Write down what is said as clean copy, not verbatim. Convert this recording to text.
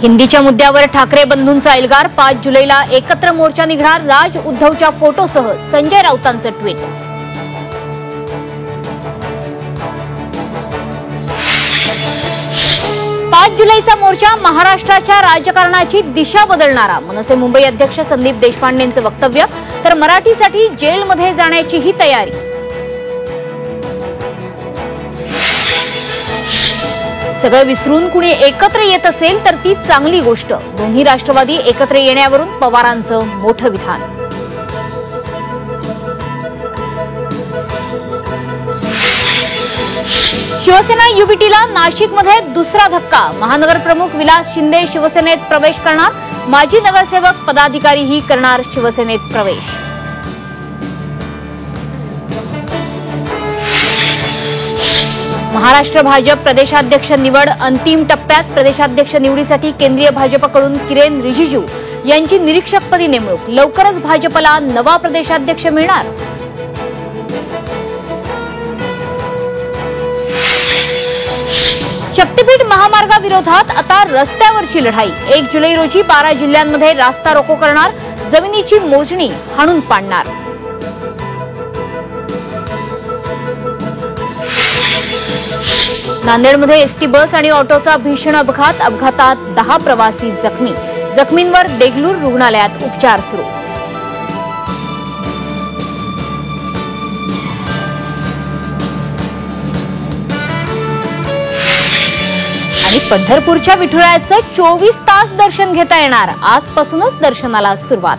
हिंदीच्या मुद्द्यावर ठाकरे बंधूंचा एल्गार। 5 जुलैला एकत्र मोर्चा निघणार। राज उद्धवच्या फोटोसह संजय राऊतांचं ट्विट। पाच जुलैचा मोर्चा महाराष्ट्राच्या राजकारणाची दिशा बदलणारा। मनसे मुंबई अध्यक्ष संदीप देशपांडेंचं वक्तव्य। तर मराठीसाठी जेलमध्ये जाण्याचीही तयारी। सगळं विसरून कुणी एकत्र येत असेल तर ती चांगली गोष्ट। दोन्ही राष्ट्रवादी एकत्र येण्यावरून पवारांचं मोठं विधान। शिवसेना युबीटीला नाशिकमध्ये दुसरा धक्का। महानगर प्रमुख विलास शिंदे शिवसेनेत प्रवेश करणार। माजी नगरसेवक पदाधिकारीही करणार शिवसेनेत प्रवेश। महाराष्ट्र भाजप प्रदेशाध्यक्ष निवड अंतिम टप्प्यात। प्रदेशाध्यक्ष निवडीसाठी केंद्रीय भाजपकडून किरेन रिजिजू यांची निरीक्षकपदी नेमणूक। लवकरच भाजपला नवा प्रदेशाध्यक्ष मिळणार। शक्तीपीठ महामार्गाविरोधात आता रस्त्यावरची लढाई। 1 जुलै रोजी 12 जिल्ह्यांमध्ये रास्ता रोको करणार। जमिनीची मोजणी हाणून पाडणार। नांदेडमध्ये एसटी बस आणि ऑटोचा भीषण अपघात। अपघातात 10 प्रवासी जखमी। जखमींवर देगलूर रुग्णालयात उपचार सुरू। आणि पंढरपूरच्या विठुरायाचं 24 तास दर्शन घेता येणार। आजपासूनच दर्शनाला सुरुवात।